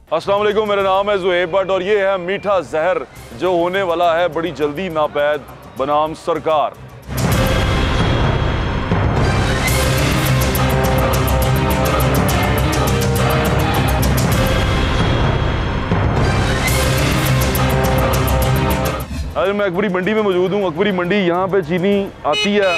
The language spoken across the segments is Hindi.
अस्सलाम वालेकुम, मेरा नाम है ज़ुहैब भट्ट और ये है मीठा जहर जो होने वाला है बड़ी जल्दी नापैद बनाम सरकार। आज मैं अकबरी मंडी में मौजूद हूँ। अकबरी मंडी, यहाँ पे चीनी आती है,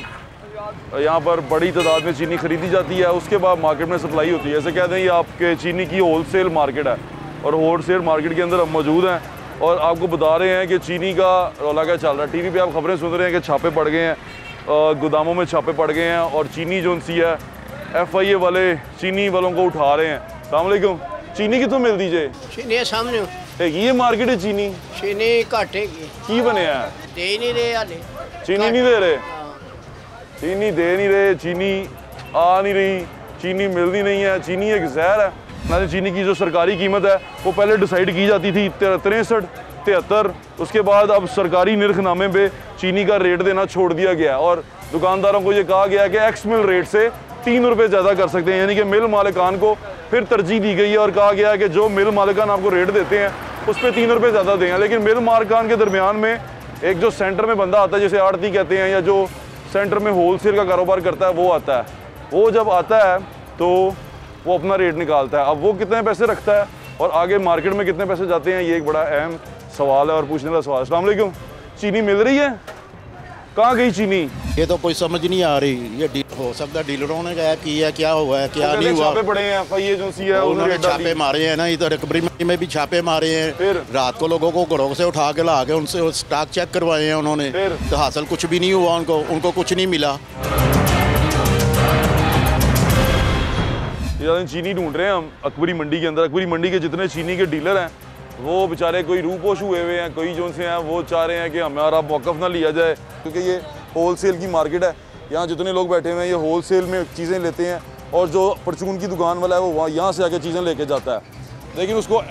यहाँ पर बड़ी तादाद में चीनी खरीदी जाती है, उसके बाद मार्केट में सप्लाई होती है। ऐसे कहते हैं ये आपके चीनी की होलसेल मार्केट है और होलसेल मार्केट के अंदर हम मौजूद हैं और आपको बता रहे हैं कि चीनी का रौला क्या चल रहा है। टीवी पे आप खबरें सुन रहे हैं कि छापे पड़ गए हैं, गोदामों में छापे पड़ गए हैं और चीनी जो सी है FIA वाले चीनी वालों को उठा रहे हैं। अस्सलाम वालेकुम, चीनी कितों मिल दीजिए? चीनी सामने ये मार्केट है चीनी घाटे की बने हैं, दे नहीं रहे हाले, चीनी नहीं दे रहे, चीनी दे नहीं रहे, चीनी आ नहीं रही, चीनी मिलती नहीं है। चीनी एक जहर है ना। चीनी की जो सरकारी कीमत है वो पहले डिसाइड की जाती थी 63, 73, उसके बाद अब सरकारी निर्खनामे पे चीनी का रेट देना छोड़ दिया गया और दुकानदारों को ये कहा गया है कि एक्स मिल रेट से 3 रुपये ज़्यादा कर सकते हैं, यानी कि मिल मालिकान को फिर तरजीह दी गई है और कहा गया है कि जो मिल मालिकान आपको रेट देते हैं उस पर 3 रुपये ज़्यादा दें। लेकिन मिल मालिकान के दरमियान में एक जो सेंटर में बंदा आता है, जैसे आड़ती कहते हैं, या जो सेंटर में होलसेल का कारोबार करता है वो आता है। वो जब आता है तो वो अपना रेट निकालता है। अब वो कितने पैसे रखता है और आगे मार्केट में कितने पैसे जाते हैं, ये एक बड़ा अहम सवाल है और पूछने वाला सवाल। अस्सलाम वालेकुम, चीनी मिल रही है? कहाँ गई चीनी? ये तो कोई समझ नहीं आ रही। ये हो सकता है डीलरों ने किया, क्या हुआ है क्या नहीं हुआ। छापे पड़े हैं, FIA जो सी है उन्होंने छापे मारे हैं ना, इधर अकबरी मंडी में भी छापे मारे हैं। फिर रात को लोगों को घरों से उठा के ला के उनसे स्टॉक चेक करवाए हैं उन्होंने, तो हासिल कुछ भी नहीं हुआ, उनको कुछ नहीं मिला। चीनी ढूंढ रहे हैं हम अकबरी मंडी के अंदर। अकबरी मंडी के जितने चीनी के डीलर हैं वो बेचारे कोई रूपोश हुए हुए हैं, कोई जो से हैं वो चाह रहे हैं कि हमारा मौक़िफ़ ना लिया जाए, क्योंकि ये होलसेल की मार्केट है। यहाँ जितने लोग बैठे हुए हैं ये होलसेल में चीज़ें लेते हैं और जो परचून की दुकान वाला है वो वहाँ यहाँ से आके चीज़ें लेके जाता है। लेकिन उसको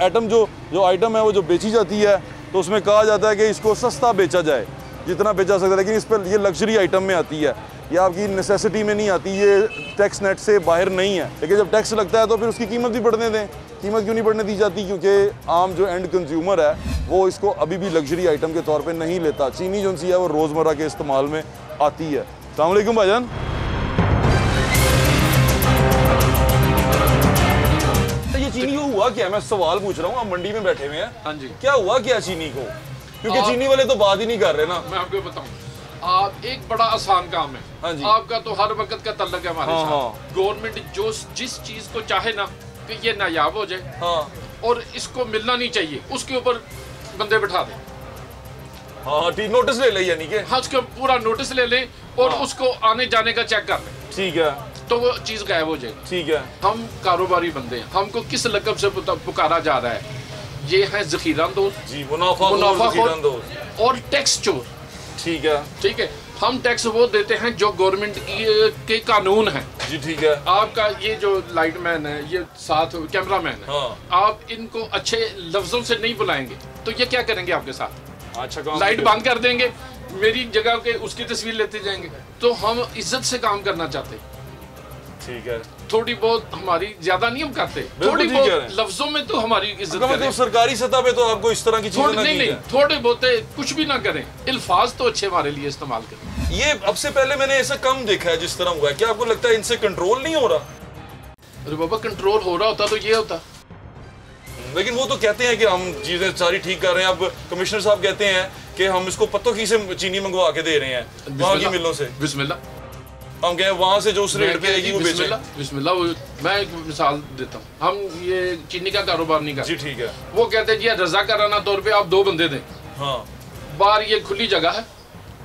जो आइटम है वो जो बेची जाती है तो उसमें कहा जाता है कि इसको सस्ता बेचा जाए, जितना बेचा सकता है, लेकिन इस पर ये लग्जरी आइटम में आती है, ये आपकी नेसेसिटी में नहीं आती, ये टैक्स नेट से बाहर नहीं है। लेकिन जब टैक्स लगता है तो फिर उसकी कीमत भी बढ़ने दें। कीमत क्यों नहीं बढ़ने दी जाती? क्योंकि आम जो एंड कंज्यूमर है वो इसको अभी भी लग्जरी आइटम के तौर पे नहीं लेता। चीनी जो सी है वो रोज़मर्रा के इस्तेमाल में आती है। अस्सलाम वालेकुम भाईजान। ये चीनी को हुआ क्या? मैं सवाल पूछ रहा हूँ, आप मंडी में बैठे हुए हैं। हाँ जी, क्या हुआ क्या चीनी को? क्योंकि चीनी वाले तो बात ही नहीं कर रहे ना। मैं आपको बताऊं, आप एक बड़ा आसान काम है। हाँ जी। आपका तो हर वक्त का तल्लक है हमारे साथ। गवर्नमेंट जो जिस चीज को चाहे ना कि ये नायाब हो जाए और इसको मिलना नहीं चाहिए, उसके ऊपर बंदे बिठा दे। हाँ, ठीक, नोटिस ले ले, यानी कि हाँ, उसका पूरा नोटिस ले लें और उसको आने जाने का चेक कर लें। ठीक है, तो वो चीज गायब हो जाएगी। ठीक है। हम कारोबारी बंदे हैं, हमको किस लकब से पुकारा जा रहा है? ये है ज़खीरांदोज जी, मुनाफा और टैक्स चोर। ठीक है, ठीक है। हम टैक्स वो देते हैं जो गवर्नमेंट के कानून है जी। ठीक है। आपका ये जो लाइटमैन है, ये साथ कैमरामैन है, आप इनको अच्छे लफ्जों से नहीं बुलाएंगे तो ये क्या करेंगे आपके साथ? अच्छा, लाइट बंद कर देंगे, मेरी जगह के उसकी तस्वीर लेते जाएंगे। तो हम इज्जत से काम करना चाहते हैं। ठीक है, थोड़ी बहुत हमारी, ज्यादा नहीं हम करते, थोड़ी बहुत लफ्जों में तो हमारी इज्जत करें। मतलब सरकारी सतह पे तो आपको इस तरह की चीजें नहीं, थोड़े बहुत कुछ भी ना करें, अल्फाज तो अच्छे हमारे लिए इस्तेमाल करें। ये अब से पहले मैंने ऐसा कम देखा है जिस तरह हुआ है। क्या आपको लगता है इनसे कंट्रोल नहीं हो रहा? अरे बाबा, कंट्रोल हो रहा होता तो ये होता। लेकिन वो तो कहते हैं कि हम चीजें सारी ठीक कर रहे हैं। अब कमिश्नर साहब कहते हैं कि हम इसको पत्तों की से चीनी मंगवा के दे रहे हैं वहाँ की मिलों से। बिस्मिल्लाह, हम कहें वहाँ से जो उस रेट पे आएगी वो बेचें। बिस्मिल्लाह। मैं एक मिसाल देता हूँ, हम ये चीनी का कारोबार नहीं करते। जी, ठीक है। वो कहते हैं जी रज़ाकाराना तौर पे आप 2 बंदे दें। हाँ, बाहर ये खुली जगह है,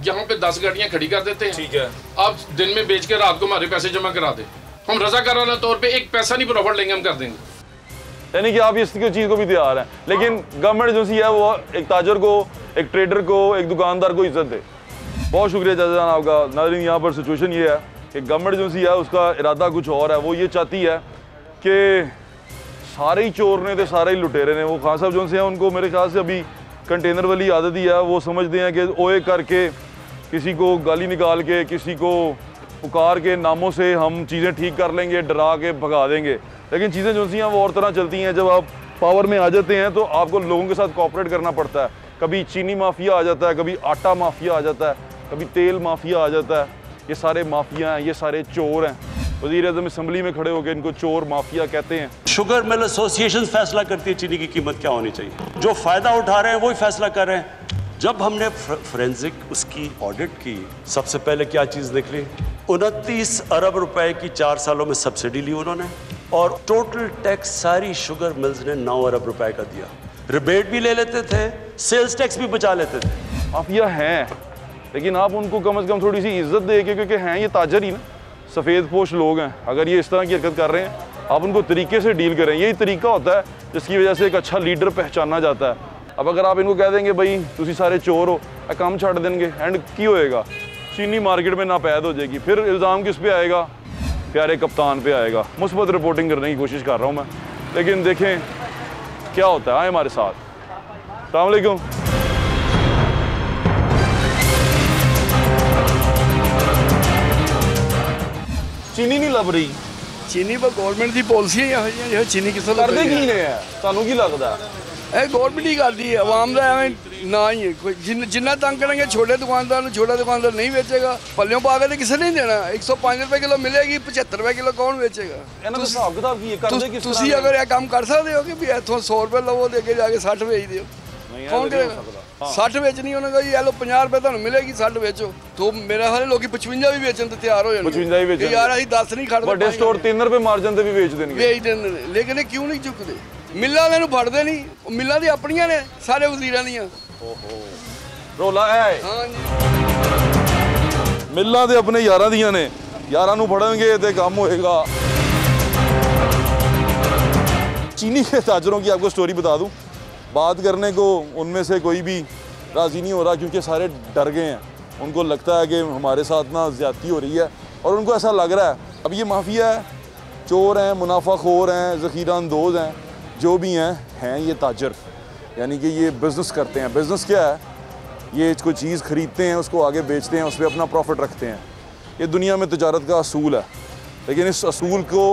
यहाँ पे 10 गाड़ियाँ खड़ी कर देते हैं। ठीक है। आप दिन में बेच के रात को हमारे पैसे जमा करा दें, हम रज़ाकाराना तौर पे 1 पैसा नहीं प्रॉफिट लेंगे, हम कर देंगे। यानी कि आप इस चीज़ को भी तैयार हैं। लेकिन गवर्नमेंट जो सी है वो एक ताजर को, एक ट्रेडर को, एक दुकानदार को इज्जत दे। बहुत शुक्रिया जान आपका। नाज़रीन, यहाँ पर सिचुएशन ये है कि गवर्नमेंट जो सी है उसका इरादा कुछ और है। वो ये चाहती है कि सारे ही चोर ने तो सारे ही लुटेरे ने। वो खान साहब जो से हैं उनको मेरे ख्याल से अभी कंटेनर वाली आदत ही है। वो समझते हैं कि ओए करके, किसी को गाली निकाल के, किसी को पुकार के नामों से हम चीज़ें ठीक कर लेंगे, डरा के भगा देंगे। लेकिन चीज़ें जो सी हैं वो और तरह चलती हैं। जब आप पावर में आ जाते हैं तो आपको लोगों के साथ कोऑपरेट करना पड़ता है। कभी चीनी माफिया आ जाता है, कभी आटा माफिया आ जाता है, कभी तेल माफिया आ जाता है। ये सारे माफिया हैं, ये सारे चोर हैं। वज़ीर-ए-आज़म असम्बली में खड़े होकर इनको चोर माफिया कहते हैं। शुगर मिल एसोसिएशन फैसला करती है चीनी की कीमत क्या होनी चाहिए। जो फ़ायदा उठा रहे हैं वही फैसला कर रहे हैं। जब हमने फोरेंसिक उसकी ऑडिट की, सबसे पहले क्या चीज़ देख ली, 29 अरब रुपए की 4 सालों में सब्सिडी ली उन्होंने, और टोटल टैक्स सारी शुगर मिल्स ने 9 अरब रुपए का दिया। रिबेट भी ले लेते थे, सेल्स टैक्स भी बचा लेते थे। माफिया हैं, लेकिन आप उनको कम से कम थोड़ी सी इज्जत देके, क्योंकि हैं ये ताजर ही ना, सफ़ेद पोश लोग हैं। अगर ये इस तरह की हरकत कर रहे हैं, आप उनको तरीके से डील करें। यही तरीका होता है जिसकी वजह से एक अच्छा लीडर पहचाना जाता है। अब अगर आप इनको कह देंगे भाई तुसी सारे चोर हो, काम छड़ देंगे, एंड की होएगा, चीनी मार्केट में नापैद हो जाएगी। फिर इल्ज़ाम किस पे आएगा? प्यारे कप्तान पे आएगा। मुस्बत रिपोर्टिंग करने की कोशिश कर रहा हूँ मैं, लेकिन देखें क्या होता है। आए हमारे साथ। अस्सलाम वालेकुम। चीनी नहीं लभ रही। चीनी पर गवर्नमेंट की पॉलिसी है, चीनी किस करदे की ने है, ਤੁਹਾਨੂੰ ਕੀ ਲੱਗਦਾ? ਇਹ ਗਵਰਨਮੈਂਟ ਹੀ ਕਰਦੀ ਹੈ, ਆਵਾਮ ਦਾ ਐਵੇਂ ਨਾ ਹੀ ਹੈ। ਕੋਈ ਜਿੰਨਾ ਤੰਗ ਕਰਾਂਗੇ ਛੋਟੇ ਦੁਕਾਨਦਾਰ ਨੂੰ, ਛੋਟਾ ਦੁਕਾਨਦਾਰ ਨਹੀਂ ਵੇਚੇਗਾ। ਪੱਲਿਓਂ ਪਾ ਕੇ ਤੇ ਕਿਸੇ ਨੇ ਨਹੀਂ ਦੇਣਾ। 105 ਰੁਪਏ ਕਿਲੋ ਮਿਲੇਗੀ, 75 ਰੁਪਏ ਕਿਲੋ ਕੌਣ ਵੇਚੇਗਾ? ਇਹਨਾਂ ਦਾ ਹਿਸਾਬ ਕਿਤਾਬ ਕੀ ਹੈ? ਕਰਦੇ ਕਿਸ ਤਰ੍ਹਾਂ? ਤੁਸੀਂ ਅਗਰ ਇਹ ਕੰਮ ਕਰ ਸਕਦੇ ਹੋ ਕਿ ਵੀ ਇੱਥੋਂ 100 ਰੁਪਏ ਲਵੋ ਤੇ ਅੱਗੇ ਜਾ ਕੇ 60 ਵੇਚ ਦਿਓ, ਕੌਣ ਕਰੇਗਾ? 60 ਵੇਚਣੀ ਉਹਨਾਂ ਦਾ, ਇਹ ਲੋ 50 ਰੁਪਏ ਤੁਹਾਨੂੰ ਮਿਲੇਗੀ, 60 ਵੇਚੋ। तो मेरा हाल लोग 55 भी बेचन तो तैयार हो जाने। 55 ही बेचन यार ਅਸੀਂ 10 ਨਹੀਂ ਖੜਦੇ। ਵੱਡੇ ਸਟੋਰ 3 ਰੁਪਏ ਮਾਰਜਨ ਤੇ ਵੀ ਵੇਚ ਦੇਣਗੇ। ਵੇਚ ਦਿੰਦੇ ਨੇ, ਲੇਕਿਨ ਇਹ ਕਿਉਂ ਨਹੀਂ ਚੁੱਕਦੇ? ਮਿੱਲਾਂ ਵਾਲਿਆਂ ਨੂੰ ਫੜਦੇ ਨਹੀਂ। ਮਿੱਲਾਂ ਦੀ ਆਪਣੀਆਂ ਨੇ ਸਾਰੇ ਵਜ਼ੀਰਾਂ ਦੀਆਂ। ਓਹੋ ਰੋਲਾ ਹੈ। ਹਾਂ ਜੀ, ਮਿੱਲਾਂ ਦੇ ਆਪਣੇ ਯਾਰਾਂ ਦੀਆਂ ਨੇ। ਯਾਰਾਂ ਨੂੰ ਫੜਨਗੇ ਤੇ ਕੰਮ ਹੋਏਗਾ। चीनी के ताजरों की आपको स्टोरी बता दूं। बात करने को उनमें से कोई भी राज़ी नहीं हो रहा, क्योंकि सारे डर गए हैं। उनको लगता है कि हमारे साथ ना ज़्यादती हो रही है, और उनको ऐसा लग रहा है। अब ये माफिया है, चोर हैं, मुनाफाखोर हैं, ज़ख़ीरा अंदोज़ हैं, जो भी हैं ये ताजर, यानी कि ये बिज़नेस करते हैं। बिज़नेस क्या है? ये कोई चीज़ ख़रीदते हैं, उसको आगे बेचते हैं, उस पर अपना प्रॉफिट रखते हैं। ये दुनिया में तिजारत का असूल है, लेकिन इस असूल को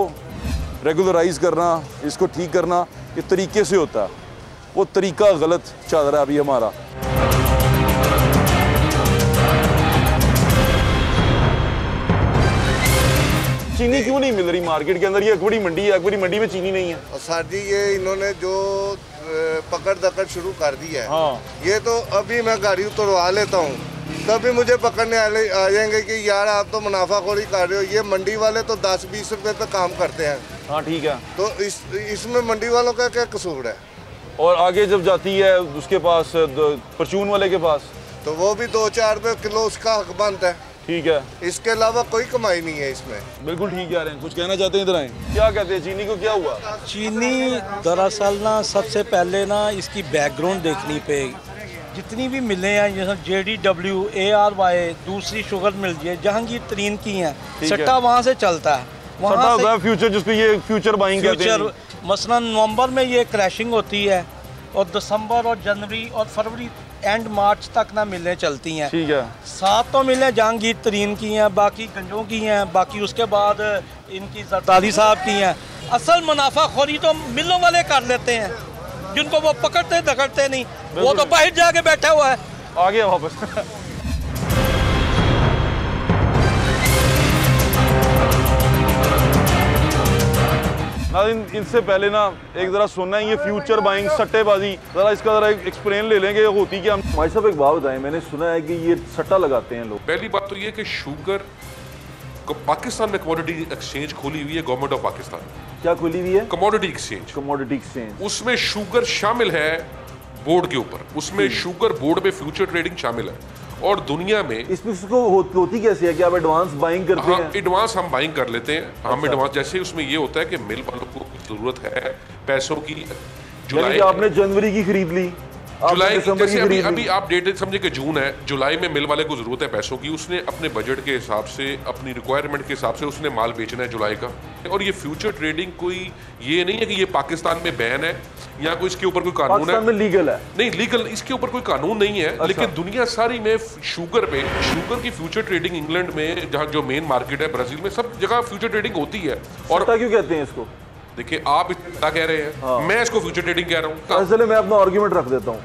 रेगुलराइज़ करना, इसको ठीक करना, ये तरीके से होता है। वो तरीका गलत चल रहा है अभी हमारा। चीनी क्यों नहीं मिल रही मार्केट के अंदर? ये अकबरी मंडी है, अकबरी मंडी में चीनी नहीं है। और सर जी ये इन्होंने जो पकड़ दकड़ शुरू कर दी है, हाँ। ये तो अभी मैं गाड़ी उतरवा लेता हूँ, तभी मुझे पकड़ने आ जाएंगे कि यार आप तो मुनाफाखोरी कर रहे हो। ये मंडी वाले तो 10-20 रुपए पे काम करते हैं। हाँ ठीक है। तो इसमें मंडी वालों का क्या कसूर है? और आगे जब जाती है उसके पास, परचून वाले के पास, तो वो भी 2-4 रुपए किलो उसका हक बनता है। ठीक है। इसके अलावा कोई कमाई नहीं है इसमें। बिल्कुल ठीक कह रहे हैं। कुछ कहना चाहते हैं? इधर आए। क्या कहते हैं चीनी को, क्या हुआ? चीनी दरअसल ना सबसे पहले ना इसकी बैकग्राउंड देखनी पड़ेगी। जितनी भी मिलें हैं, जैसे JDW, ARY, दूसरी शुगर मिल है जहांगीर तरीन की हैं, सट्टा वहाँ से चलता है। वहाँ से फ्यूचर, जिसपे ये फ्यूचर बाइंग कहते हैं। मसलन नवंबर में ये क्रैशिंग होती है, और दिसंबर और जनवरी और फरवरी एंड मार्च तक ना मिलें चलती हैं। ठीक है। 7 तो मिलें जहांगीर तरीन की हैं, बाकी गंजों की हैं, बाकी उसके बाद इनकी जरदारी साहब की हैं। असल मुनाफाखोरी तो मिलों वाले कर लेते हैं, जिनको वो पकड़ते दकड़ते नहीं। वो तो बाहर जाके बैठा हुआ है। आ गया वापस। इनसे पहले ना एक ज़रा सुनना है, ये फ्यूचर बाइंग, सट्टेबाजी, ज़रा इसका ज़रा एक्सप्लेन ले लेंगे होती क्या? भाई साहब एक बात बताएं, मैंने सुना है कि ये सट्टा लगाते हैं लोग। पहली बात तो ये कि शुगर को पाकिस्तान में कमोडिटी एक्सचेंज खोली हुई है गवर्नमेंट ऑफ पाकिस्तान। क्या खोली हुई है? Commodity exchange. Commodity exchange. उसमें शुगर शामिल है बोर्ड के ऊपर, उसमें शुगर बोर्ड में फ्यूचर ट्रेडिंग शामिल है। और दुनिया में इसमें होती कैसे है कि आप एडवांस बाइंग करते हैं? एडवांस हम बाइंग कर लेते हैं। हम एडवांस जैसे उसमें ये होता है कि मिल वालों को जरूरत है पैसों की। जुलाई आपने जनवरी की खरीद ली, जुलाई जैसे अभी आप डेट समझे कि जून है, जुलाई में मिल वाले को जरूरत है पैसों की। उसने अपने बजट के हिसाब से, अपनी रिक्वायरमेंट के हिसाब से उसने माल बेचना है जुलाई का। और ये फ्यूचर ट्रेडिंग कोई ये नहीं है कि ये पाकिस्तान में बैन है या कोई इसके ऊपर कोई कानून है। पाकिस्तान में लीगल है? नहीं, लीगल इसके ऊपर कोई कानून नहीं है। अच्छा। लेकिन दुनिया सारी में शुगर की फ्यूचर ट्रेडिंग, इंग्लैंड में जहाँ जो मेन मार्केट है, ब्राजील में, सब जगह फ्यूचर ट्रेडिंग होती है। और क्यों कहते हैं इसको? देखिए आप इतना कह रहे हैं, मैं इसको फ्यूचर ट्रेडिंग कह रहा हूँ। इसलिए मैं अपना आर्ग्यूमेंट रख देता हूँ।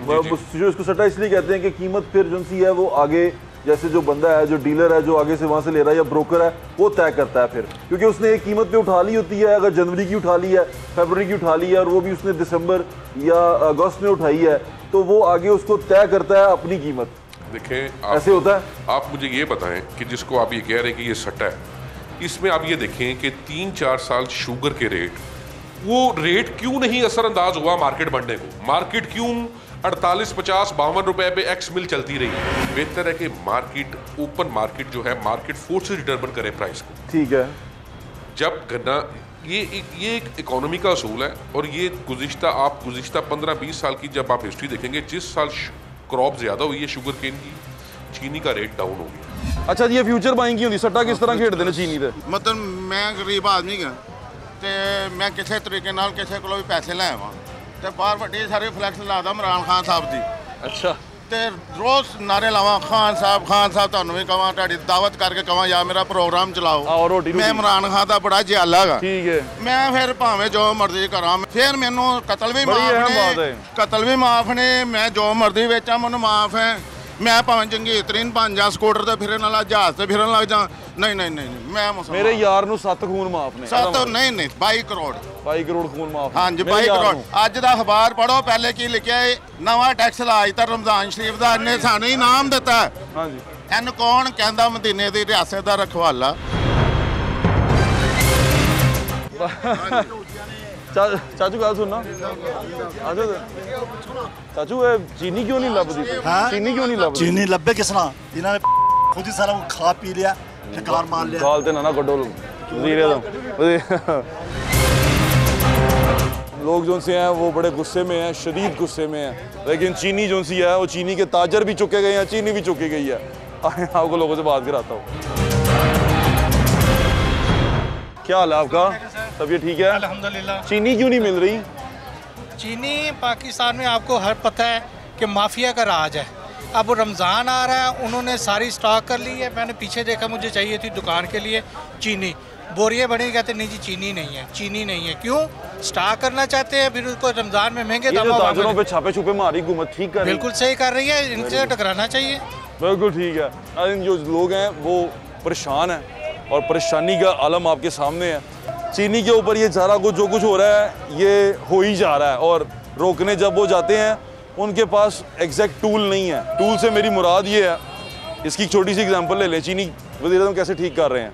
जो इसको सट्टा इसलिए कहते हैं कि कीमत फिर जो सी है वो आगे, जैसे जो बंदा है, जो डीलर है, जो आगे से वहां से ले रहा है या ब्रोकर है, वो तय करता है फिर, क्योंकि उसने एक कीमत पे उठा ली होती है। अगर जनवरी की उठा ली है, फरवरी की उठा ली है, और वो भी उसने दिसंबर या अगस्त में उठाई है, तो वो आगे उसको तय करता है अपनी कीमत। देखें ऐसे होता है। आप मुझे ये बताएं कि जिसको आप ये कह रहे हैं कि ये सट्टा है, इसमें आप ये देखें कि 3-4 साल शुगर के रेट, वो रेट क्यों नहीं असरअंदाज हुआ मार्केट बढ़ने को? मार्केट क्यों 48, 50, 52 रुपए पे एक्स मिल चलती रही? बेहतर है कि मार्केट, ओपन मार्केट जो है, मार्केट फोर्सेस डिटरमिन करे प्राइस को। ठीक है। जब गन्ना, ये एक इकोनॉमी का असूल है, और ये गुज़िश्ता 15-20 साल की जब आप हिस्ट्री देखेंगे, जिस साल क्रॉप ज़्यादा हुई है शुगर केन की, चीनी का रेट डाउन हो गया। अच्छा जी, ये फ्यूचर बाइंग की होती सट्टा किस तरह खेडते हैं चीनी दे? मतलब मैं गरीब आदमी हाँ, तो मैं किसी तरीके नाल किसी को भी पैसे ले आवा, तो बाहर वड्डी सारी फ्लैक्स लादा इमरान खान साहब की। अच्छा। तो रोज़ नारे लावा, खान साहब तुहानू भी कहां, तुहाडी दावत करके कहां, या मेरा प्रोग्राम चलाओ। मैं इमरान खान का बड़ा जियाला गा। ठीक है। मैं फिर भावें जो मर्जी करा, फिर मैनू कतल भी माफ ने, मैं जो मर्जी बेचा मैनू माफ है। मैं भावें जंगीर तरीन बन जा, स्कूटर ते फिरन वाला, जहाज ते फिरन लग जा, नहीं, मैं मुसलमान। मेरे यार नू 7 खून माफ ने। 7 नहीं 22 करोड़। 22 करोड़ खून माफ। हाँ जी, 22 करोड़। अज दा अखबार पढ़ो, पहले की लिखिया है, नवा टैक्स ला दिता रमजान शरीफ का, इन्हें सानू इनाम दिता। हाँ जी। इन कौन कहंदा मदीने दी रियासत दा रखवाला? चाचू गल सुनना, चाचू चीनी क्यों नहीं लभदी? चीनी क्यों नहीं लभदी? चीनी लभे किसना? इन्होंने खुद ही सारा खा पी लिया, ठकार मार लिया। गाल ते ना कड्डो लोग जो से हैं वो बड़े गुस्से में हैं, शदीद गुस्से में हैं, लेकिन चीनी जो सी है वो चीनी के ताजर भी चुके गए हैं, चीनी भी चुकी गई है। आपको लोगों से बात कराता हूँ। क्या हाल है आपका? तबीयत ठीक है? अल्हम्दुलिल्लाह। चीनी क्यों नहीं मिल रही? चीनी पाकिस्तान में आपको हर पता है कि माफिया का राज है। अब रमज़ान आ रहा है, उन्होंने सारी स्टॉक कर ली है। मैंने पीछे देखा, मुझे चाहिए थी दुकान के लिए चीनी, बोरियाँ बड़ी, कहते नहीं जी चीनी नहीं है। क्यों? स्टॉक करना चाहते हैं, फिर उसको रमज़ान में महंगे दामों पे छापे छुपे मारी हुकूमत ठीक कर रही है। बिल्कुल सही कर रही है, इनसे टकराना चाहिए। बिल्कुल ठीक है। जो लोग हैं वो परेशान हैं, और परेशानी का आलम आपके सामने है। चीनी के ऊपर ये सारा कुछ जो कुछ हो रहा है ये हो ही जा रहा है, और रोकने जब वो जाते हैं उनके पास एग्जैक्ट टूल नहीं है। टूल से मेरी मुराद ये है, इसकी एक छोटी सी एग्जांपल ले लें। चीनी वज़ीर-ए-आज़म कैसे ठीक कर रहे हैं।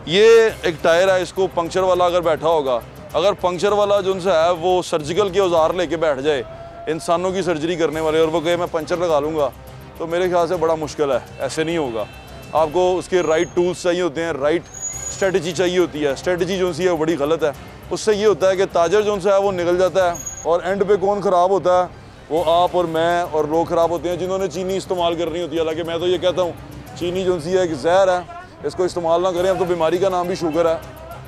ये एक टायर है, इसको पंक्चर वाला अगर बैठा होगा, अगर पंक्चर वाला जो उनसे है वो सर्जिकल के औजार लेके बैठ जाए, इंसानों की सर्जरी करने वाले, और वो कहे मैं पंचर लगा लूँगा, तो मेरे ख्याल से बड़ा मुश्किल है। ऐसे नहीं होगा। आपको उसके राइट टूल्स चाहिए होते हैं, राइट स्ट्रेटजी चाहिए होती है। स्ट्रेटजी जो सी है वो बड़ी गलत है। उससे ये होता है कि ताजर जो सा है वो निकल जाता है, और एंड पे कौन ख़राब होता है? वो आप और मैं और लोग ख़राब होते हैं जिन्होंने चीनी इस्तेमाल करनी होती है। हालांकि मैं तो ये कहता हूँ चीनी जो सी है एक जहर है, इसको इस्तेमाल ना करें। अब तो बीमारी का नाम भी शुगर है,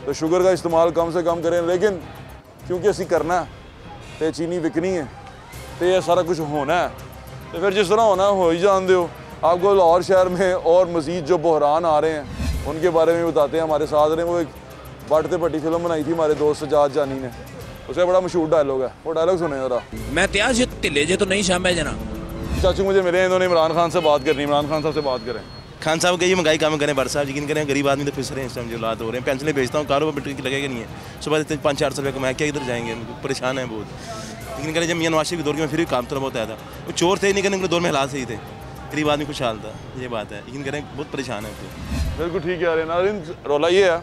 तो शुगर का इस्तेमाल कम से कम करें। लेकिन क्योंकि असी करना है तो चीनी विकनी है, तो ये सारा कुछ होना है, तो फिर जिस तरह होना हो ही जान दो। आपको लाहौर शहर में और मज़ीद जो बहरान आ रहे हैं उनके बारे में बताते हैं। हमारे साथ ने वो एक बाटते पट्टी फिल्म बनाई थी हमारे दोस्त सजाद जानी ने, उसका बड़ा मशहूर डायलॉग है, वो डायलॉग सुने जरा। मैं त्यार ढिले जे तो नहीं शाम जना। चाचू मुझे मिले, इन्होंने इमरान खान से बात करनी, इमरान खान साहब से बात करें। खान साहब कहिए महंगाई काम करें, बर साहब यकीन करें, गरीब आदमी तो फिस रहे हैं, इस टाइम जो हालात हो रहे हैं। पेंशनें भेजता हूँ, कारोबार की लगेगा नहीं है, सुबह 500-400 रुपये कमाया, क्या इधर जाएंगे? परेशान है बहुत। लेकिन करें जब मियां नवाज शरीफ के दौर में फिर भी काम थोड़ा बहुत आया था, वो चोर थे नहीं करने के दौर में हालात सही थे, गरीब आदमी खुशहाल था, ये बात है। यकीन करें बहुत परेशान है। बिल्कुल ठीक है। नाज़रीन, रौला ये है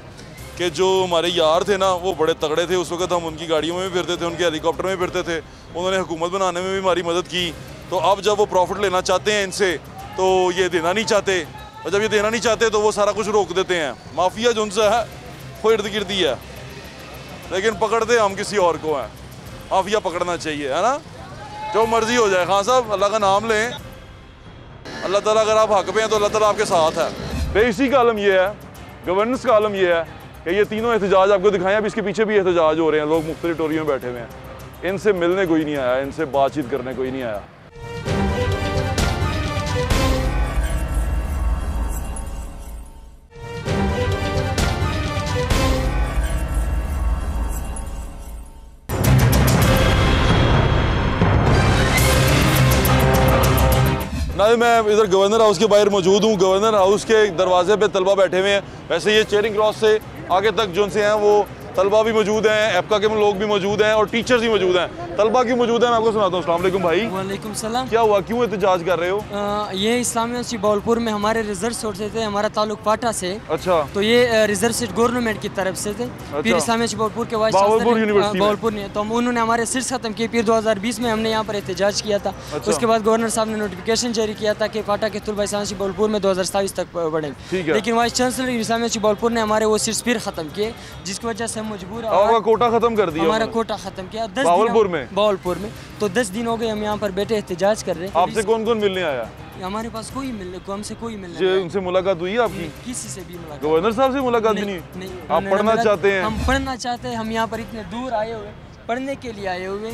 कि जो हमारे यार थे ना वो बड़े तगड़े थे। उस वक्त हम उनकी गाड़ियों में भी फिरते थे, उनके हेलीकॉप्टर में फिरते थे, उन्होंने हुकूमत बनाने में भी हमारी मदद की। तो अब जब वो प्रॉफिट लेना चाहते हैं इनसे, तो ये देना नहीं चाहते, और जब ये देना नहीं चाहते तो वो सारा कुछ रोक देते हैं। माफिया जो उनसे है वो इर्द गिर्द ही है, लेकिन पकड़ते हम किसी और को हैं। माफिया पकड़ना चाहिए, है ना? जो मर्जी हो जाए। खान साहब अल्लाह का नाम लें, अल्लाह ताला अगर आप हक पे हैं तो अल्लाह ताला आपके साथ है। बेइज्जती का आलम ये है, गवर्नेंस का आलम ये है कि ये तीनों एहतजाज आपको दिखाएं। अब इसके पीछे भी एहतजाज हो रहे हैं, लोग मुख्तलिफ टोरियों में बैठे हुए हैं। इनसे मिलने कोई नहीं आया, इनसे बातचीत करने कोई नहीं आया। ना मैं इधर गवर्नर हाउस के बाहर मौजूद हूँ। गवर्नर हाउस के दरवाजे पे तलबा बैठे हुए हैं। वैसे ये चेयरिंग क्रॉस से आगे तक जो से हैं वो तलबा भी मौजूद हैं, एपका के लोग भी मौजूद हैं और टीचर्स भी मौजूद हैं। तलबा क्यों मौजूद है मैं आपको सुनाता हूँ। अस्सलाम वालेकुम भाई। वालेकुम सलाम। क्या हुआ, क्यों एहतजाज कर रहे हो? ये इस्लामी यूनिवर्सिटी बहावलपुर में हमारे रिजर्व होते थे, हमारा ताल्लुक पाटा से। अच्छा। तो ये रिजर्व सीट गवर्नमेंट की तरफ से थे। अच्छा। फिर इस्लामी यूनिवर्सिटी बहावलपुर के वाइस बहावलपुर ने तो उन्होंने हमारे सीट्स खत्म किए। फिर 2020 में हमने यहाँ पर एहतजाज किया था। अच्छा। उसके बाद गवर्नर साहब ने नोटिफिकेशन जारी किया था कि पाटा के तलबा इस्लामी यूनिवर्सिटी बहावलपुर में 2027 तक बढ़ेंगे। लेकिन वाइस चांसलर इस्लामी यूनिवर्सिटी बहावलपुर ने हमारे वो सीट्स फिर खत्म किए, जिसकी वजह से हम मजबूर कोटा खत्म कर दिया। हमारा कोटा खत्म किया बहावलपुर में। तो 10 दिन हो गए हम यहाँ पर बैठे एहतजाज कर रहे हैं। आपसे कौन कौन मिलने आया? हमारे पास कोई मिलने को हमसे कोई मिलने नहीं। उनसे मुलाकात हुई है आपकी? किसी से भी मुलाकात? गवर्नर साहब से मुलाकात भी नहीं? आप पढ़ना चाहते हैं? हम पढ़ना चाहते हैं। हम यहाँ पर इतने दूर आए हुए पढ़ने के लिए आए हुए।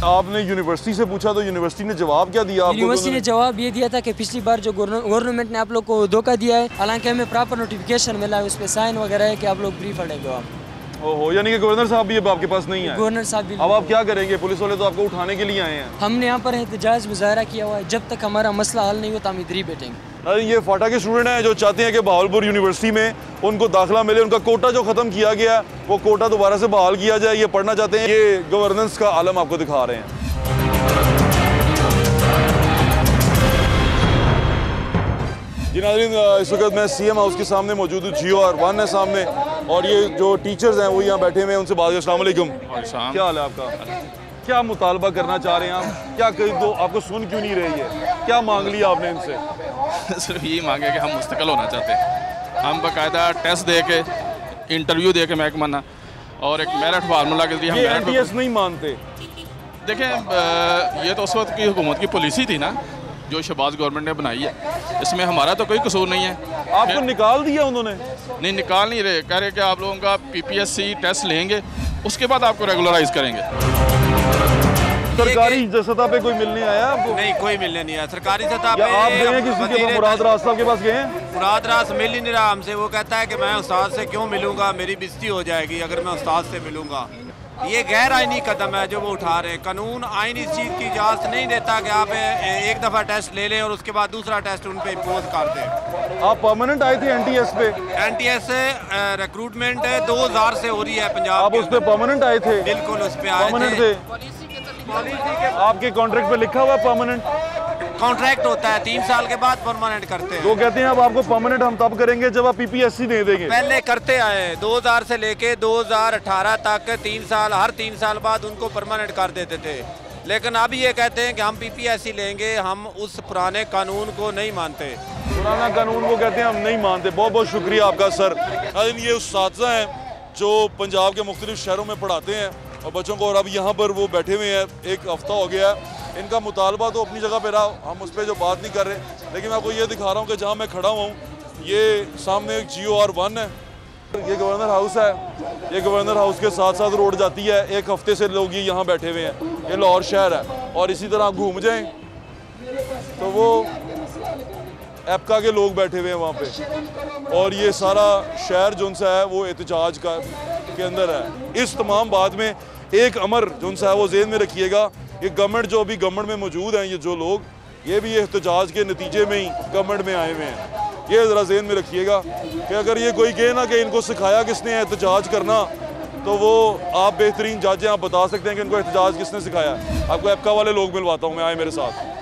आपने यूनिवर्सिटी से पूछा तो यूनिवर्सिटी ने जवाब क्या दिया? यूनिवर्सिटी ने जवाब ये दिया था कि पिछली बार जो गवर्नमेंट ने आप लोग को धोखा दिया है, हालांकि हमें प्रॉपर नोटिफिकेशन मिला है, उस पर साइन वगैरह है कि आप लोग फ्री पढ़ेंगे। आप ओहो, यानी कि गवर्नर साहब भी अब आपके पास नहीं है? गवर्नर साहब भी। अब आप क्या करेंगे? पुलिस वाले तो आपको उठाने के लिए आए हैं। हमने यहाँ पर एहतजाज मुजाहरा किया हुआ है, जब तक हमारा मसला हल नहीं होता हम इधर ही बैठेंगे। ये फाटा के स्टूडेंट हैं जो चाहते हैं कि बहावलपुर यूनिवर्सिटी में उनको दाखिला मिले। उनका कोटा जो ख़त्म किया गया वो कोटा दोबारा से बहाल किया जाए। ये पढ़ना चाहते हैं। ये गवर्नेंस का आलम आपको दिखा रहे हैं। जी नाज़रीन, इस वक्त मैं CM हाउस के सामने मौजूद हूँ। GOR1 है सामने और ये जो टीचर्स हैं वो यहाँ बैठे हुए हैं। उनसे बात। अस्सलाम वालेकुम। क्या हाल है आपका? क्या मुतालबा करना चाह रहे हैं आप? क्या दो आपको सुन क्यों नहीं रही है? क्या मांग लिया आपने इनसे? सिर्फ यही मांगे कि हम मुस्तकिल होना चाहते हैं। हम बाकायदा टेस्ट दे के इंटरव्यू दे के महकमा ना और एक मेरिट फार्मूला के दिया। हम NTS नहीं मानते। देखें, ये तो उस वक्त की हुकूमत की पॉलिसी थी ना जो शहबाज गवर्नमेंट ने बनाई है। इसमें हमारा तो कोई कसूर नहीं है। आपको निकाल दिया उन्होंने? नहीं, निकाल नहीं रहे। कह रहे कि आप लोगों का PPSC टेस्ट लेंगे, उसके बाद आपको रेगुलराइज करेंगे। सरकारी सतह पे कोई मिलने आया आपको? नहीं, कोई मिलने नहीं आया सरकारी सतह पे। आप गए हैं किसी के पास? मुराद राज साहब के पास गए हैं? मुराद राज मिल ही नहीं रहा हमसे। वो कहता है कि मैं उस्ताद से क्यों मिलूंगा, मेरी बेइज्जती हो जाएगी अगर मैं उस्ताद से मिलूंगा। ये गैर आइनी कदम है जो वो उठा रहे हैं। कानून आइन इस चीज़ की इजाज़त नहीं देता कि आप एक दफ़ा टेस्ट ले लें और उसके बाद दूसरा टेस्ट उन पर इम्पोज कर दें। आप परमानेंट आए थे NTS पे? NTS से रिक्रूटमेंट 2000 से हो रही है पंजाब। आप उस पर परमानेंट आए थे? बिल्कुल, उस पर आए थे। आपके कॉन्ट्रैक्ट पे लिखा हुआ परमानेंट? कॉन्ट्रैक्ट होता है 3 साल के बाद परमानेंट करते हैं। वो कहते हैं अब आपको परमानेंट हम तब करेंगे जब आप PPSC दे देंगे। पहले करते आए 2000 से लेके 2018 तक 3 साल, हर 3 साल बाद उनको परमानेंट कर देते थे। लेकिन अब ये कहते हैं कि हम PPSC लेंगे। हम उस पुराने कानून को नहीं मानते। पुराना कानून वो कहते हैं हम नहीं मानते। बहुत बहुत शुक्रिया आपका सर। ये उस्ताद हैं जो पंजाब के मुख्तलिफ शहरों में पढ़ाते हैं और बच्चों को, और अब यहाँ पर वो बैठे हुए हैं। 1 हफ्ता हो गया है। इनका मुतालबा तो अपनी जगह पे रहा, हम उस पर जो बात नहीं कर रहे। लेकिन मैं आपको ये दिखा रहा हूँ कि जहाँ मैं खड़ा हुआ हूँ ये सामने एक GOR1 है। ये गवर्नर हाउस है। ये गवर्नर हाउस के साथ साथ रोड जाती है। 1 हफ्ते से लोग ये यहाँ बैठे हुए हैं। ये लाहौर शहर है और इसी तरह आप घूम जाएं तो वो एपका के लोग बैठे हुए हैं वहाँ पे। और ये सारा शहर जो सा है वो एहतजाज के अंदर है। इस तमाम बात में एक अमर जो सा है वो जेहन में रखिएगा। ये गवर्नमेंट जो अभी गवर्नमेंट में मौजूद हैं, ये जो लोग, ये भी ये एहतजाज के नतीजे में ही गवर्नमेंट में आए हुए हैं। ये ज़रा जेहन में रखिएगा कि अगर ये कोई कहे ना कि इनको सिखाया किसने एहतजाज करना, तो वो आप बेहतरीन जज हैं, आप बता सकते हैं कि इनको एहतजाज किसने सिखाया। आपको एपका वाले लोग मिलवाता हूँ मैं, आए मेरे साथ।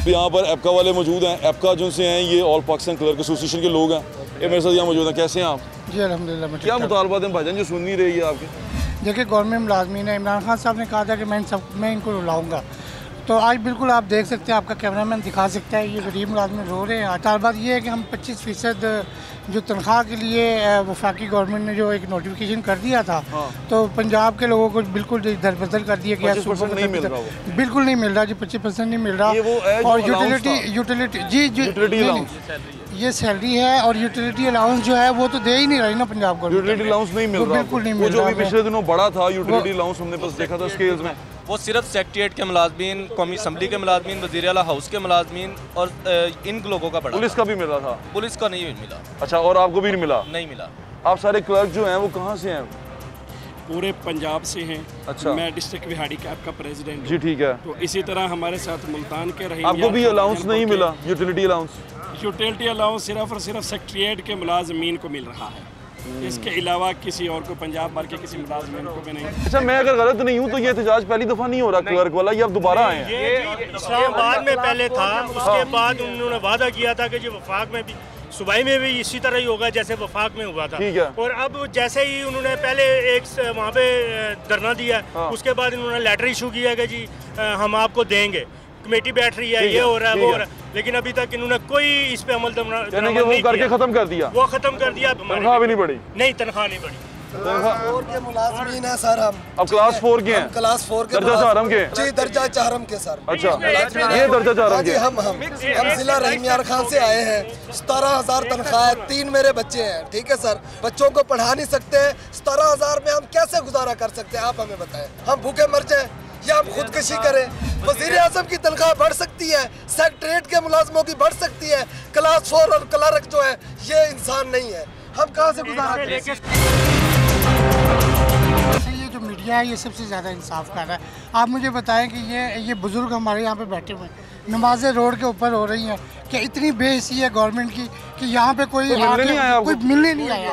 यहाँ पर एपका वाले मौजूद हैं। एपका जो से हैं ये ऑल पाकिस्तान क्लर्क एसोसिएशन के लोग हैं। ये मेरे साथ यहाँ मौजूद हैं। कैसे हैं आप? जी अल्हम्दुलिल्लाह। क्या मुतालबात हैं भाईजान जो सुन नहीं रही है आपके? देखिए, गवर्नमेंट मुलाजमीन है। इमरान खान साहब ने कहा था कि मैं इनको रुलाऊंगा। तो आज बिल्कुल आप देख सकते हैं, आपका कैमरामैन दिखा सकता है, ये गरीब मुलाजमीन रो रहे हैं। तालबात ये है कि हम 25% जो तनख्वाह के लिए वफाकी गवर्नमेंट ने जो एक नोटिफिकेशन कर दिया था, तो पंजाब के लोगों को बिल्कुल दरबदर कर दिया गया। बिल्कुल नहीं मिल रहा जी, 25% नहीं मिल रहा। और यूटिलिटी ये सैलरी है और यूटिलिटी अलाउंस जो है वो तो दे ही नहीं रही ना पंजाब गवर्नमेंट। यूटिलिटी अलाउंस नहीं मिल रहा। बिल्कुल नहीं मिल रहा। जो भी पिछले दिनों बड़ा था यूटिलिटी अलाउंस, हमने बस देखा था स्केल्स में। वो सिर्फ सेक्रेटरीट के मुलाजमीन, कौमी असम्बली के मुलाजमीन, वज़ीर आला हाउस के मुलाजमीन और इन लोगों का बढ़ा। पुलिस का भी मिल रहा था? पुलिस का नहीं मिला। अच्छा, और आपको भी नहीं मिला? नहीं मिला। आप सारे क्लर्क जो हैं वो कहाँ से हैं? पूरे पंजाब से हैं। अच्छा। मैं डिस्ट्रिक्ट विहाड़ी कैप का प्रेसिडेंट जी ठीक है। तो इसी तरह हमारे साथ मुल्तान के रहीम आपको भी अलाउंस नहीं मिला, यूटिलिटी अलाउंस? यूटिलिटी अलाउंस सिर्फ और सिर्फ सेक्रेटरीट के मुलाजमीन को मिल रहा है, इसके अलावा किसी और को पंजाब भर के किसी मुलाजमीन को भी नहीं। अच्छा, मैं अगर गलत नहीं हूँ तो ये एहतजाज पहली दफ़ा नहीं हो रहा क्लर्क वाला, ये अब दोबारा आए हैं? ये इस्लामाबाद में पहले था, उसके बाद उन्होंने वादा किया था कि जो वफाक में भी, सूबाई में भी इसी तरह ही होगा जैसे वफाक में हुआ था। और अब जैसे ही उन्होंने पहले एक वहाँ पे धरना दिया, उसके बाद इन्होंने लेटर इशू किया कि जी हम आपको देंगे, कमेटी बैठ रही है, ये हो रहा है, वो हो रहा है, लेकिन अभी तक इन्होंने कोई इस पे अमल नहीं वो करके खत्म कर दिया। वो खत्म कर दिया। तनख्वाह भी नहीं बढ़ी? नहीं, तनख्वाह नहीं बढ़ी। क्लास 4 के मुलाजमीन है सर हम। अब क्लास 4 के हैं? क्लास 4 के दर्जा चारम के? जी दर्जा चारम के सर। अच्छा, ये दर्जा चारम के? हम जिला रहीम यार खान से आए हैं। 17,000 तनख्वाह है, 3 मेरे बच्चे हैं, ठीक है सर। बच्चों को पढ़ा नहीं सकते, 17,000 में हम कैसे गुजारा कर सकते हैं, आप हमें बताएं। हम भूखे मर जाए या हम खुदकशी करें? वज़ीर आज़म की तनख्वाह बढ़ सकती है, सेक्रेटरीट के मुलाजमों की बढ़ सकती है, क्लास 4 और क्लर्क जो है ये इंसान नहीं है, हम कहाँ से गुजारा करें? ये जो मीडिया है ये सबसे ज़्यादा इंसाफ कर रहा है। आप मुझे बताएं कि ये बुज़ुर्ग हमारे यहाँ पे बैठे हुए हैं, नमाजें रोड के ऊपर हो रही हैं कि इतनी बेइज्जती है गवर्नमेंट की कि यहाँ पे कोई मिलने नहीं आया, कोई मिलने नहीं आया,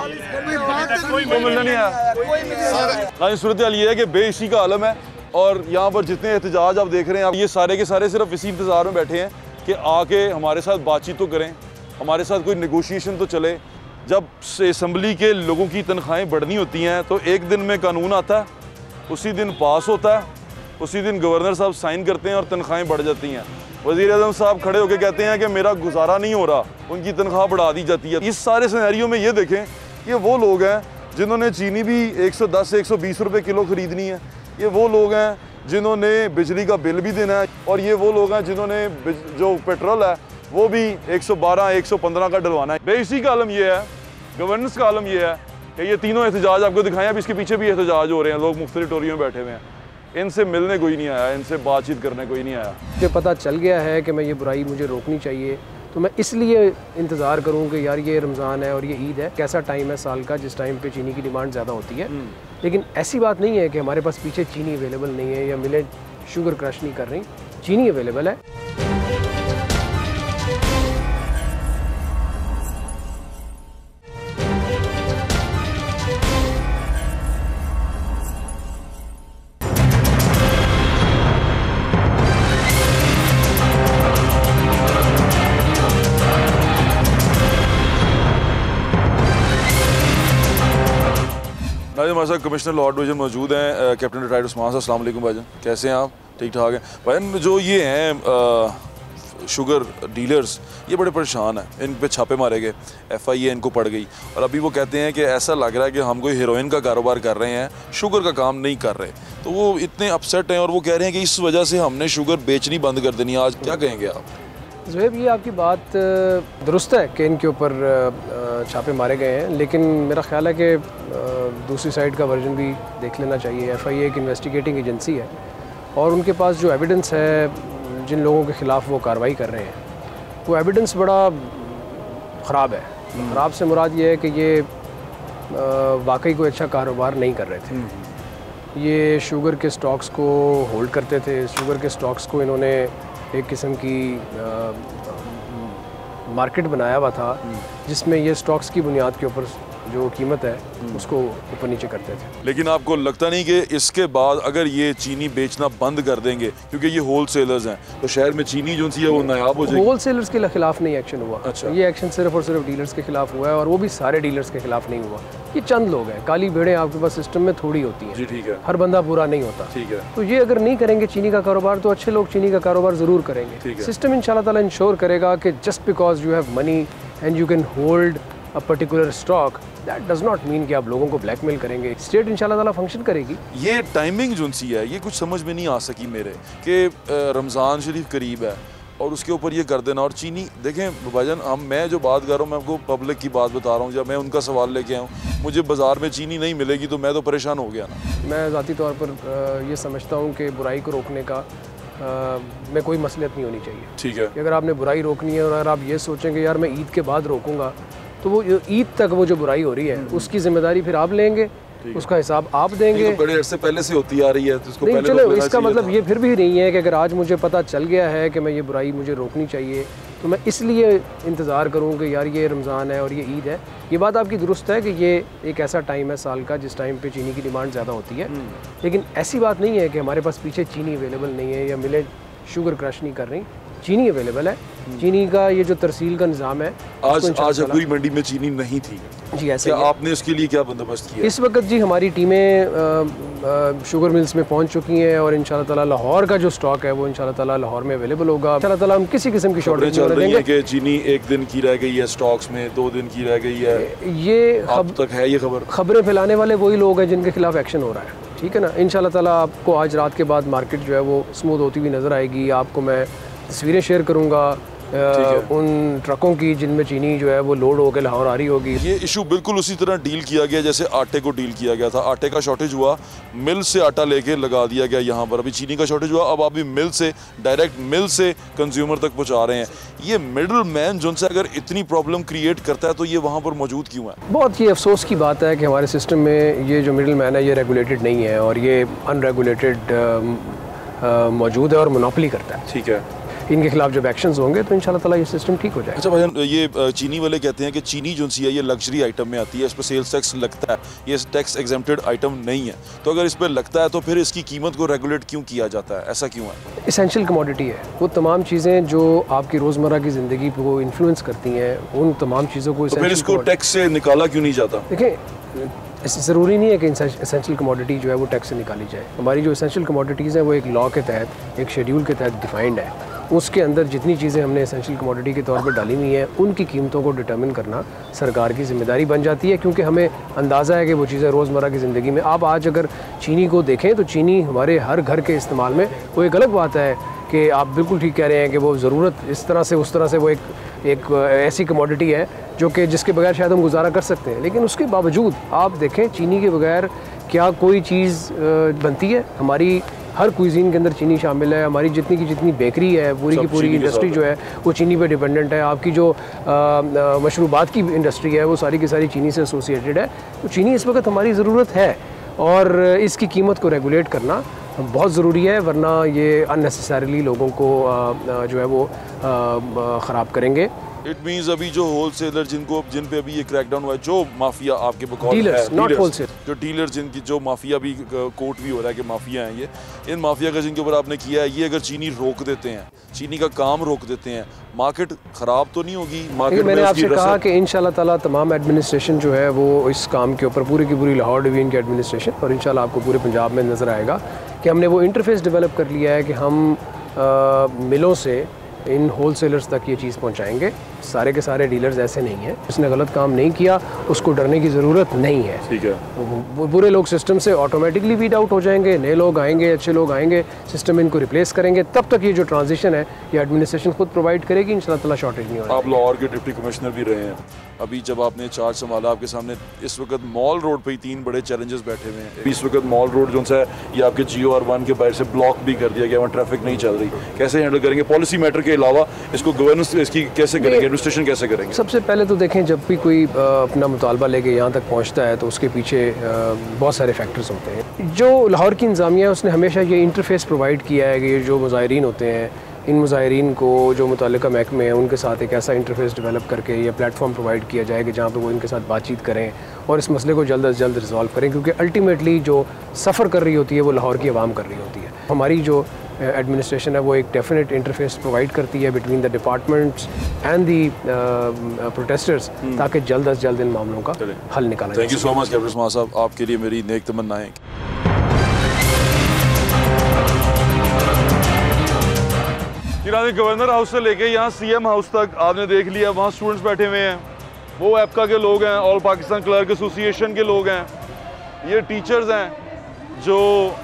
कोई बात मिलने नहीं आया। सूरत हाल ये है कि बेइज्जती का आलम है और यहाँ पर जितने एहतजाज आप देख रहे हैं, आप ये सारे के सारे सिर्फ इसी इंतज़ार में बैठे हैं कि आके हमारे साथ बातचीत तो करें, हमारे साथ कोई नेगोशिएशन तो चले। जब असम्बली के लोगों की तनख्वाहें बढ़नी होती हैं तो एक दिन में कानून आता है, उसी दिन पास होता है, उसी दिन गवर्नर साहब साइन करते हैं और तनख्वाहें बढ़ जाती हैं। वज़ीर आज़म साहब खड़े होकर कहते हैं कि मेरा गुजारा नहीं हो रहा, उनकी तनख्वाह बढ़ा दी जाती है। इस सारे सिनेरियो में ये देखें कि वो लोग हैं जिन्होंने चीनी भी 110 से 120 रुपये किलो ख़रीदनी है, ये वो लोग हैं जिन्होंने बिजली का बिल भी देना है, और ये वो लोग हैं जिन्होंने जो पेट्रोल है वो भी 112 115 का डलवाना है। बेइज्जती का आलम ये है, गवर्नेंस का आलम ये है कि ये तीनों एहतजाज आपको दिखाएं, अब इसके पीछे भी एहतजाज हो रहे हैं, लोग मुख्तलिफ टोरियों में बैठे हुए हैं, इनसे मिलने कोई नहीं आया, इनसे बातचीत करने कोई नहीं आया। मुझे पता चल गया है कि मैं ये बुराई मुझे रोकनी चाहिए, तो मैं इसलिए इंतज़ार करूँ कि यार ये रमज़ान है और ये ईद है, कैसा टाइम है साल का जिस टाइम पे चीनी की डिमांड ज़्यादा होती है। लेकिन ऐसी बात नहीं है कि हमारे पास पीछे चीनी अवेलेबल नहीं है या मिलें शुगर क्रश नहीं कर रही, चीनी अवेलेबल है। हमारे साथ कमिश्नर लॉ डिवीजन मौजूद हैं, कैप्टन रिटायर्ड उस्मान साहब। अस्सलाम वालेकुम भाईजान, कैसे हैं आप? ठीक ठाक हैं भाईजान। जो ये हैं शुगर डीलर्स, ये बड़े परेशान हैं, इन पे छापे मारे गए, FIA इनको पड़ गई, और अभी वो कहते हैं कि ऐसा लग रहा है कि हम कोई हीरोइन का कारोबार कर रहे हैं, शुगर का काम नहीं कर रहे। तो वो इतने अपसेट हैं और वो कह रहे हैं कि इस वजह से हमने शुगर बेचनी बंद कर देनी है। आज क्या कहेंगे आप? ज़ुहैब, ये आपकी बात दुरुस्त है कि इनके ऊपर छापे मारे गए हैं, लेकिन मेरा ख्याल है कि दूसरी साइड का वर्जन भी देख लेना चाहिए। FIA एक इन्वेस्टिगेटिंग एजेंसी है और उनके पास जो एविडेंस है जिन लोगों के ख़िलाफ़ वो कार्रवाई कर रहे हैं, वो एविडेंस बड़ा ख़राब है। ख़राब से मुराद ये है कि ये वाकई कोई अच्छा कारोबार नहीं कर रहे थे। ये शुगर के स्टॉक्स को होल्ड करते थे, शुगर के स्टॉक्स को इन्होंने एक किस्म की मार्केट बनाया हुआ था जिसमें ये स्टॉक्स की बुनियाद के ऊपर जो कीमत है उसको ऊपर नीचे करते थे। लेकिन आपको लगता नहीं कि इसके बाद अगर ये चीनी बेचना बंद कर देंगे, क्योंकि ये होल सेलर्स हैं, तो शहर में चीनी जो सी है वो नायाब हो जाएगी? होल सेलर्स के खिलाफ नहीं एक्शन हुआ। अच्छा। ये एक्शन सिर्फ और सिर्फ डीलर्स के खिलाफ हुआ है, और वो भी सारे डीलर्स के खिलाफ नहीं हुआ। ये चंद लोग हैं, काली भेड़ें आपके पास सिस्टम में थोड़ी होती हैं। जी ठीक है। हर बंदा बुरा नहीं होता। ठीक है। तो ये अगर नहीं करेंगे चीनी का कारोबार, तो अच्छे लोग चीनी का कारोबार ज़रूर करेंगे। सिस्टम इंशाल्लाह ताला इंश्योर करेगा कि just because you have money and you can hold a particular stock, that does not mean कि आप लोगों को ब्लैकमेल करेंगे। स्टेट इंशाल्लाह ताला फंक्शन करेगी। ये टाइमिंग जो सी है ये कुछ समझ में नहीं आ सकी मेरे कि रमज़ान शरीफ करीब है और उसके ऊपर ये कर देना। और चीनी देखें भाईजान, मैं जो बात कर रहा हूँ मैं आपको पब्लिक की बात बता रहा हूँ, जब मैं उनका सवाल लेके आया हूँ, मुझे बाज़ार में चीनी नहीं मिलेगी तो मैं तो परेशान हो गया ना। मैं ज़ाती तौर पर ये समझता हूँ कि बुराई को रोकने का में कोई मसलियत नहीं होनी चाहिए। ठीक है। अगर आपने बुराई रोकनी है और अगर आप ये सोचेंगे यार मैं ईद के बाद रोकूंगा, तो वो ईद तक वो जो बुराई हो रही है उसकी ज़िम्मेदारी फिर आप लेंगे उसका हिसाब आप देंगे। बड़े अरसे पहले से होती आ रही है, तो इसको नहीं, पहले चलो इसका मतलब ये फिर भी नहीं है कि अगर आज मुझे पता चल गया है कि मैं ये बुराई मुझे रोकनी चाहिए तो मैं इसलिए इंतज़ार करूँ कि यार ये रमज़ान है और ये ईद है। ये बात आपकी दुरुस्त है कि ये एक ऐसा टाइम है साल का जिस टाइम पे चीनी की डिमांड ज़्यादा होती है, लेकिन ऐसी बात नहीं है कि हमारे पास पीछे चीनी अवेलेबल नहीं है या मिलें शुगर क्रश नहीं कर रही। चीनी अवेलेबल है। चीनी का ये जो तरसील का निज़ाम है, आज पूरी मंडी में चीनी नहीं थी जी, ऐसे आपने इसके लिए क्या बंदोबस्त किया? इस वक्त जी हमारी टीमें शुगर मिल्स में पहुंच चुकी हैं और इंशाल्लाह ताला लाहौर का जो स्टॉक है वो इंशाल्लाह ताला लाहौर में अवेलेबल होगा। इंशाल्लाह ताला हम किसी किस्म की शॉर्टेज चल रही है कि चीनी 1 दिन की रह गई है स्टॉक्स में, 2 दिन की रह गई है, ये अब तक है ये खबरें फैलाने वाले वही लोग हैं जिनके खिलाफ एक्शन हो रहा है, ठीक है ना। इंशाल्लाह ताला आपको आज रात के बाद मार्केट जो है वो स्मूथ होती हुई नज़र आएगी। आपको मैं तस्वीरें शेयर करूँगा उन ट्रकों की जिनमें चीनी जो है वो लोड होकर लाहौर आ रही होगी। ये इशू बिल्कुल उसी तरह डील किया गया जैसे आटे को डील किया गया था। आटे का शॉर्टेज हुआ, मिल से आटा लेके लगा दिया गया यहाँ पर। अभी चीनी का शॉर्टेज हुआ, अब अभी मिल से डायरेक्ट मिल से कंज्यूमर तक पहुँचा रहे हैं। ये मिडल मैन जो से अगर इतनी प्रॉब्लम क्रिएट करता है तो ये वहाँ पर मौजूद क्यों है? बहुत ही अफसोस की बात है कि हमारे सिस्टम में ये जो मिडल मैन है ये रेगुलेटेड नहीं है और ये अनरेगुलेटेड मौजूद है और मोनोपोली करता है। ठीक है, इनके खिलाफ जब एक्शंस होंगे तो इंशाल्लाह ताला ये सिस्टम ठीक हो जाएगा। अच्छा भाईजान, ये चीनी वाले कहते हैं कि चीनी जो सी है ये लग्जरी आइटम में आती है, इस पर सेल्स टैक्स लगता है, ये टैक्स एग्जेम्प्टेड आइटम नहीं है, तो अगर इस पर लगता है तो फिर इसकी कीमत को रेगुलेट क्यों किया जाता है, ऐसा क्यों है? एसेंशियल कमोडिटी है, वो तमाम चीज़ें जो आपकी रोज़मर्रा की ज़िंदगी को इन्फ्लुएंस करती हैं उन तमाम चीज़ों को तो फिर इसको टैक्स से निकाला क्यों नहीं जाता? देखें, ज़रूरी नहीं है कि एसेंशियल कमोडिटी जो है वो टैक्स से निकाली जाए। हमारी जो एसेंशियल कमोडिटीज़ हैं वो एक लॉ के तहत, एक शेड्यूल के तहत डिफाइंड है। उसके अंदर जितनी चीज़ें हमने एसेंशियल कमोडिटी के तौर पर डाली हुई हैं उनकी कीमतों को डिटर्मिन करना सरकार की जिम्मेदारी बन जाती है, क्योंकि हमें अंदाज़ा है कि वो चीज़ें रोज़मर्रा की ज़िंदगी में, आप आज अगर चीनी को देखें तो चीनी हमारे हर घर के इस्तेमाल में वो एक अलग बात है कि आप बिल्कुल ठीक कह रहे हैं कि वो ज़रूरत इस तरह से उस तरह से वो एक ऐसी कमोडिटी है जो कि जिसके बगैर शायद हम गुजारा कर सकते हैं, लेकिन उसके बावजूद आप देखें चीनी के बगैर क्या कोई चीज़ बनती है? हमारी हर कुइजीन के अंदर चीनी शामिल है। हमारी जितनी की जितनी बेकरी है, पूरी की पूरी इंडस्ट्री जो है वो चीनी पे डिपेंडेंट है। आपकी जो मशरूबात की इंडस्ट्री है वो सारी की सारी चीनी से एसोसिएटेड है। तो चीनी इस वक्त हमारी ज़रूरत है और इसकी कीमत को रेगुलेट करना बहुत ज़रूरी है, वरना ये अननेसेसरीली लोगों को जो है वो ख़राब करेंगे। इट मीन्स अभी जो होलसेलर जिन पे अभी ये क्रैकडाउन हुआ है, जो माफिया आपके बकौल डीलर्स, नॉट होलसेल, जो डीलर्स जिनकी जो माफिया भी कोर्ट भी हो रहा है कि माफिया हैं ये, इन माफिया का जिनके ऊपर आपने किया है, ये अगर चीनी रोक देते हैं, चीनी का काम रोक देते हैं, मार्केट ख़राब तो नहीं होगी? मार्केट मैंने आपसे कहा कि इंशाल्लाह ताला तमाम एडमिनिस्ट्रेशन जो है वो इस काम के ऊपर, पूरी की पूरी लाहौर डिवीजन की एडमिनिस्ट्रेशन और इंशाल्लाह आपको पूरे पंजाब में नज़र आएगा कि हमने वो इंटरफेस डेवलप कर लिया है कि हम मिलों से इन होलसेलर्स तक ये चीज़ पहुंचाएंगे। सारे के सारे डीलर्स ऐसे नहीं हैं, उसने गलत काम नहीं किया, उसको डरने की ज़रूरत नहीं है। ठीक है, बुरे लोग सिस्टम से ऑटोमेटिकली वीड आउट हो जाएंगे, नए लोग आएंगे, अच्छे लोग आएंगे, सिस्टम इनको रिप्लेस करेंगे। तब तक ये जो ट्रांजिशन है ये एडमिनिस्ट्रेशन खुद प्रोवाइड करेगी, इंशाल्लाह ताला शॉर्टेज नहीं होगा। आप लाहौर के डिप्टी कमिश्नर भी रहे हैं, अभी जब आपने चार्ज संभाला आपके सामने इस वक्त मॉल रोड पे ही 3 बड़े चैलेंजेस बैठे हुए हैं। इस वक्त मॉल रोड जो है ये आपके GOR1 के बाहर से ब्लॉक भी कर दिया गया, वहाँ ट्रैफिक नहीं चल रही, कैसे हैंडल करेंगे? पॉलिसी मैटर के अलावा इसको गवर्नेंस इसकी कैसे करेंगे, एडमिनिस्ट्रेशन कैसे करेंगे? सबसे पहले तो देखें, जब भी कोई अपना मुतालबा लेके यहाँ तक पहुँचता है तो उसके पीछे बहुत सारे फैक्टर्स होते हैं। जो लाहौर की इंतज़ामिया है उसने हमेशा ये इंटरफेस प्रोवाइड किया है कि जो मुज़ाहिरीन होते हैं, इन मुज़ाहिरीन को जो मुतल्लिका महकमे हैं उनके साथ एक ऐसा इंटरफेस डेवलप करके ये प्लेटफॉर्म प्रोवाइड किया जाए कि जहाँ पे वो इनके साथ बातचीत करें और इस मसले को जल्द अज जल्द रिजॉल्व करें, क्योंकि अल्टीमेटली जो सफ़र कर रही होती है वो लाहौर की आवाम कर रही होती है। हमारी जो एडमिनिस्ट्रेशन है वो एक डेफिनेट इंटरफेस प्रोवाइड करती है between the departments and the protesters, ताकि जल्द अज जल्द इन मामलों का हल निकाला जाए। Thank you so much captain Usman साहब, आपके लिए मेरी नेक तमन्नाएं। गवर्नर हाउस से लेके यहाँ CM हाउस तक आपने देख लिया, वहाँ स्टूडेंट्स बैठे हुए हैं, वो एप्का के लोग हैं, ऑल पाकिस्तान क्लर्क एसोसिएशन के लोग हैं, ये टीचर्स हैं जो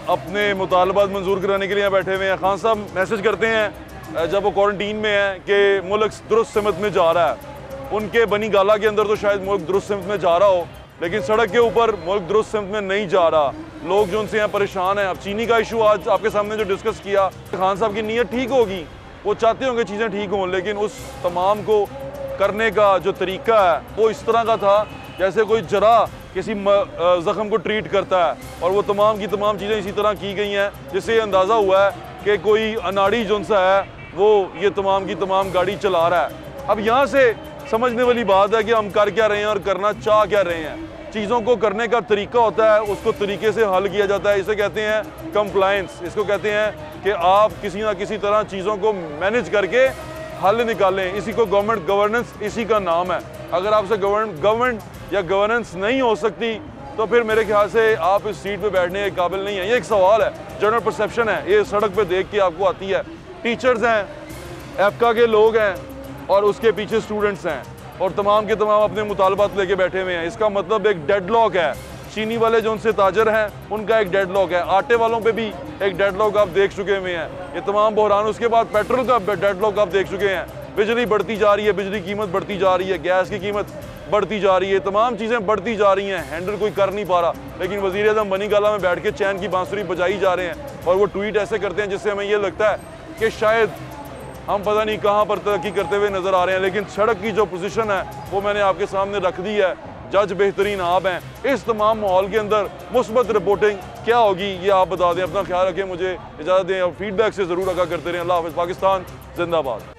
अपने मुतालबात मंजूर कराने के लिए यहाँ बैठे हुए हैं। खान साहब मैसेज करते हैं जब वो क्वारंटीन में है कि मुल्क दुरुस्त सिमत में जा रहा है। उनके बनी गाला के अंदर तो शायद मुल्क दुरुस्त सिमत में जा रहा हो, लेकिन सड़क के ऊपर मुल्क दुरुस्त सिमत में नहीं जा रहा, लोग जो उनसे यहाँ परेशान हैं। अब चीनी का इशू आज आपके सामने जो डिस्कस किया, खान साहब की नीयत ठीक होगी, वो चाहते होंगे चीज़ें ठीक हों, लेकिन उस तमाम को करने का जो तरीका है वो इस तरह का था जैसे कोई जरा किसी ज़ख़म को ट्रीट करता है, और वो तमाम की तमाम चीज़ें इसी तरह की गई हैं जिससे ये अंदाज़ा हुआ है कि कोई अनाड़ी जोन सा है वो ये तमाम की तमाम गाड़ी चला रहा है। अब यहाँ से समझने वाली बात है कि हम कर क्या रहे हैं और करना चाह क्या रहे हैं। चीज़ों को करने का तरीका होता है, उसको तरीके से हल किया जाता है। इसे कहते हैं कंप्लायंस। इसको कहते हैं कि आप किसी ना किसी तरह चीज़ों को मैनेज करके हल निकालें। इसी को गवर्नेंस इसी का नाम है। अगर आपसे गवर्नमेंट या गवर्नेंस नहीं हो सकती तो फिर मेरे ख्याल से आप इस सीट पे बैठने के काबिल नहीं है। ये एक सवाल है, जनरल परसेप्शन है, ये सड़क पे देख के आपको आती है। टीचर्स हैं, एफका के लोग हैं और उसके पीछे स्टूडेंट्स हैं और तमाम के तमाम अपने मुतालबात लेके बैठे हुए हैं। इसका मतलब एक डेडलॉक है। चीनी वाले जो उनसे ताजर हैं उनका एक डेडलॉक है, आटे वालों पे भी एक डेडलॉक आप देख चुके हुए हैं। ये तमाम बहरान, उसके बाद पेट्रोल का डेडलॉक आप देख चुके हैं। बिजली बढ़ती जा रही है, बिजली कीमत बढ़ती जा रही है, गैस की कीमत बढ़ती जा रही है, तमाम चीज़ें बढ़ती जा रही हैं। हैंडल कोई कर नहीं पा रहा, लेकिन वज़ीर आज़म बनी गाला में बैठ के चैन की बांसुरी बजाई जा रहे हैं और वो ट्वीट ऐसे करते हैं जिससे हमें ये लगता है कि शायद हम पता नहीं कहाँ पर तरक्की करते हुए नज़र आ रहे हैं। लेकिन सड़क की जो पोजीशन है वो मैंने आपके सामने रख दी है। जज बेहतरीन आप हैं। इस तमाम माहौल के अंदर मुस्बत रिपोर्टिंग क्या होगी ये आप बता दें। अपना ख्याल रखें, मुझे इजाज़त दें और फीडबैक से ज़रूर आगाह करते रहें। अल्लाह हाफ़िज़। पाकिस्तान जिंदाबाद।